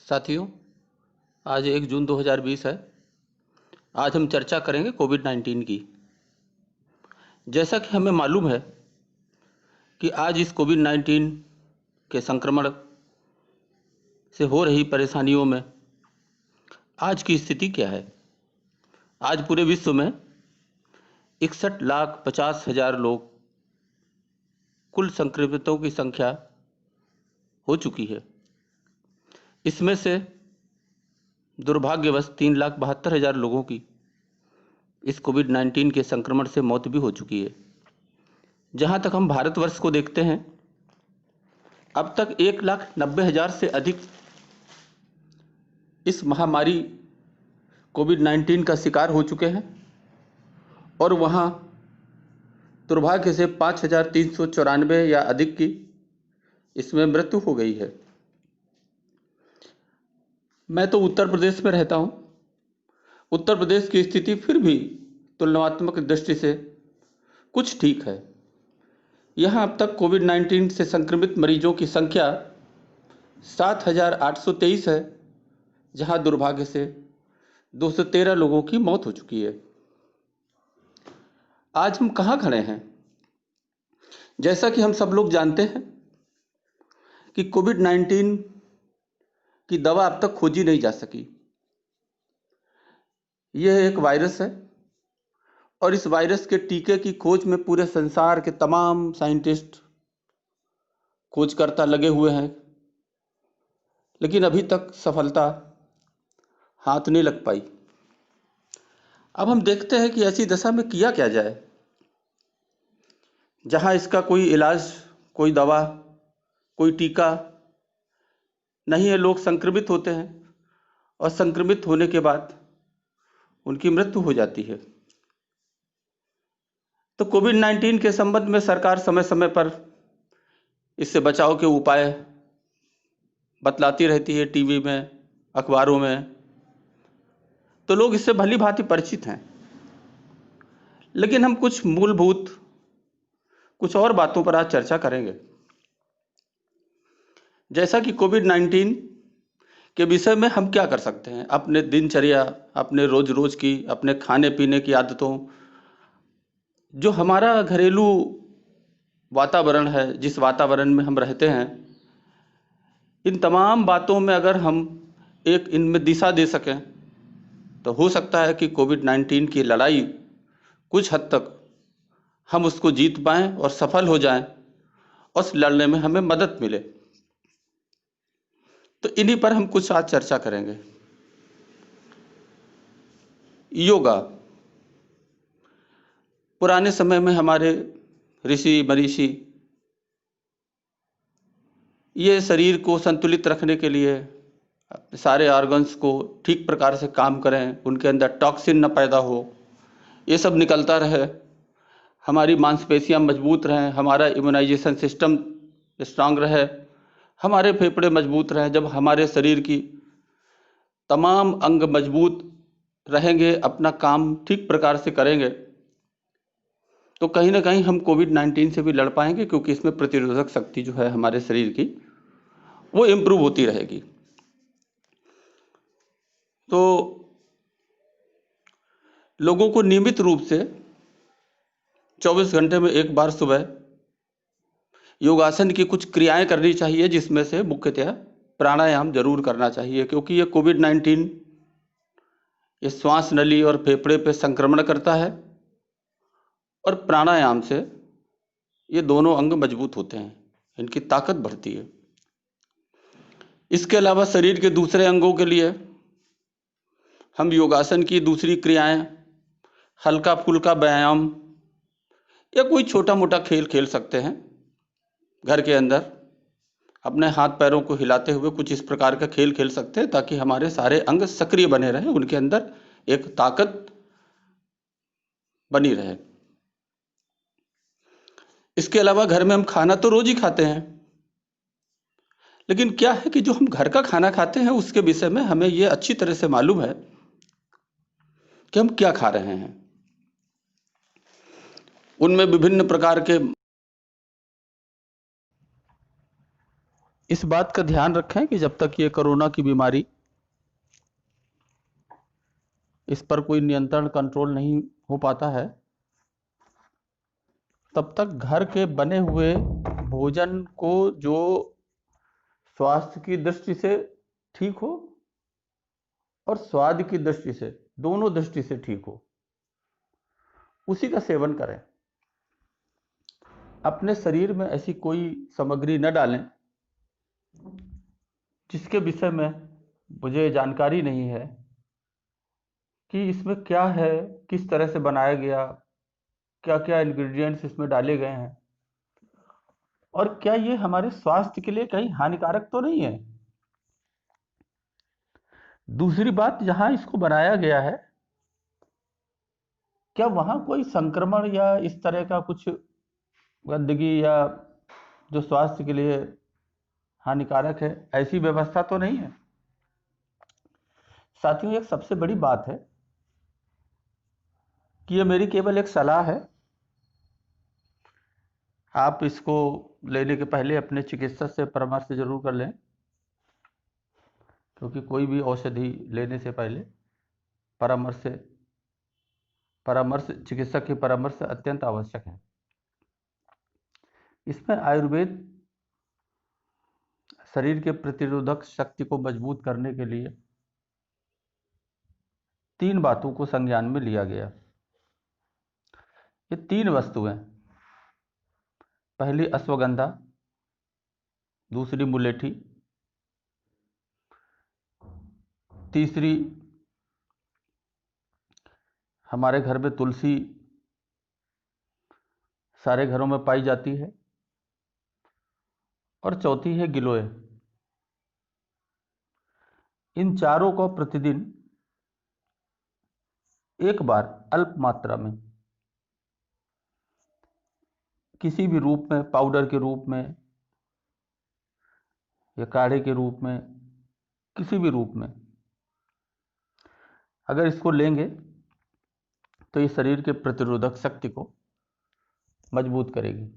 साथियों, आज 1 जून 2020 है। आज हम चर्चा करेंगे कोविड-19 की। जैसा कि हमें मालूम है कि आज इस कोविड-19 के संक्रमण से हो रही परेशानियों में आज की स्थिति क्या है। आज पूरे विश्व में 61,50,000 लोग कुल संक्रमितों की संख्या हो चुकी है। इसमें से दुर्भाग्यवश 3,72,000 लोगों की इस कोविड-19 के संक्रमण से मौत भी हो चुकी है। जहां तक हम भारतवर्ष को देखते हैं, अब तक 1,90,000 से अधिक इस महामारी कोविड-19 का शिकार हो चुके हैं और वहां दुर्भाग्य से 5,394 या अधिक की इसमें मृत्यु हो गई है। मैं तो उत्तर प्रदेश में रहता हूं। उत्तर प्रदेश की स्थिति फिर भी तुलनात्मक दृष्टि से कुछ ठीक है। यहां अब तक कोविड-19 से संक्रमित मरीजों की संख्या 7,823 है, जहां दुर्भाग्य से 213 लोगों की मौत हो चुकी है। आज हम कहां खड़े हैं? जैसा कि हम सब लोग जानते हैं कि कोविड-19 की दवा अब तक खोजी नहीं जा सकी। यह एक वायरस है और इस वायरस के टीके की खोज में पूरे संसार के तमाम साइंटिस्ट, खोजकर्ता लगे हुए हैं, लेकिन अभी तक सफलता हाथ नहीं लग पाई। अब हम देखते हैं कि ऐसी दशा में किया क्या जाए, जहां इसका कोई इलाज, कोई दवा, कोई टीका नहीं है। लोग संक्रमित होते हैं और संक्रमित होने के बाद उनकी मृत्यु हो जाती है। तो कोविड-19 के संबंध में सरकार समय समय पर इससे बचाव के उपाय बतलाती रहती है, टीवी में, अखबारों में, तो लोग इससे भली भांति परिचित हैं। लेकिन हम कुछ मूलभूत, कुछ और बातों पर आज चर्चा करेंगे। जैसा कि कोविड-19 के विषय में हम क्या कर सकते हैं अपने दिनचर्या, अपने रोज रोज की, अपने खाने पीने की आदतों, जो हमारा घरेलू वातावरण है, जिस वातावरण में हम रहते हैं, इन तमाम बातों में अगर हम एक इनमें दिशा दे सकें तो हो सकता है कि कोविड-19 की लड़ाई कुछ हद तक हम उसको जीत पाएं और सफल हो जाएं और उस लड़ने में हमें मदद मिले। तो इन्हीं पर हम कुछ आज चर्चा करेंगे। योगा। पुराने समय में हमारे ऋषि मनीषी ये शरीर को संतुलित रखने के लिए सारे ऑर्गन्स को ठीक प्रकार से काम करें, उनके अंदर टॉक्सिन न पैदा हो, ये सब निकलता रहे, हमारी मांसपेशियां मजबूत रहें, हमारा इम्यूनाइजेशन सिस्टम स्ट्रांग रहे, हमारे फेफड़े मजबूत रहें। जब हमारे शरीर की तमाम अंग मजबूत रहेंगे, अपना काम ठीक प्रकार से करेंगे, तो कहीं ना कहीं हम कोविड-19 से भी लड़ पाएंगे, क्योंकि इसमें प्रतिरोधक शक्ति जो है हमारे शरीर की, वो इम्प्रूव होती रहेगी। तो लोगों को नियमित रूप से 24 घंटे में एक बार सुबह योगासन की कुछ क्रियाएं करनी चाहिए, जिसमें से मुख्यतः प्राणायाम जरूर करना चाहिए, क्योंकि ये कोविड-19 ये श्वास नली और फेफड़े पे संक्रमण करता है और प्राणायाम से ये दोनों अंग मजबूत होते हैं, इनकी ताकत बढ़ती है। इसके अलावा शरीर के दूसरे अंगों के लिए हम योगासन की दूसरी क्रियाएं, हल्का फुल्का व्यायाम या कोई छोटा मोटा खेल खेल सकते हैं। घर के अंदर अपने हाथ पैरों को हिलाते हुए कुछ इस प्रकार का खेल खेल सकते हैं, ताकि हमारे सारे अंग सक्रिय बने रहें, उनके अंदर एक ताकत बनी रहे। इसके अलावा घर में हम खाना तो रोज ही खाते हैं, लेकिन क्या है कि जो हम घर का खाना खाते हैं उसके विषय में हमें यह अच्छी तरह से मालूम है कि हम क्या खा रहे हैं। उनमें विभिन्न प्रकार के इस बात का ध्यान रखें कि जब तक ये कोरोना की बीमारी, इस पर कोई नियंत्रण कंट्रोल नहीं हो पाता है, तब तक घर के बने हुए भोजन को जो स्वास्थ्य की दृष्टि से ठीक हो और स्वाद की दृष्टि से, दोनों दृष्टि से ठीक हो, उसी का सेवन करें। अपने शरीर में ऐसी कोई सामग्री न डालें जिसके विषय में मुझे जानकारी नहीं है कि इसमें क्या है, किस तरह से बनाया गया, क्या क्या इंग्रेडिएंट्स इसमें डाले गए हैं और क्या ये हमारे स्वास्थ्य के लिए कहीं हानिकारक तो नहीं है। दूसरी बात, जहां इसको बनाया गया है, क्या वहां कोई संक्रमण या इस तरह का कुछ गंदगी या जो स्वास्थ्य के लिए हानिकारक है, ऐसी व्यवस्था तो नहीं है। साथियों, एक सबसे बड़ी बात है कि ये मेरी केवल एक सलाह है। आप इसको लेने के पहले अपने चिकित्सक से परामर्श जरूर कर लें, क्योंकि कोई भी औषधि लेने से पहले परामर्श चिकित्सक की परामर्श अत्यंत आवश्यक है। इसमें आयुर्वेद शरीर के प्रतिरोधक शक्ति को मजबूत करने के लिए 3 बातों को संज्ञान में लिया गया। ये 3 वस्तुएं, पहली अश्वगंधा, दूसरी मुलेठी, तीसरी हमारे घर में तुलसी सारे घरों में पाई जाती है, और चौथी है गिलोय। इन चारों को प्रतिदिन एक बार अल्प मात्रा में किसी भी रूप में, पाउडर के रूप में या काढ़े के रूप में, किसी भी रूप में अगर इसको लेंगे तो ये शरीर के प्रतिरोधक शक्ति को मजबूत करेगी।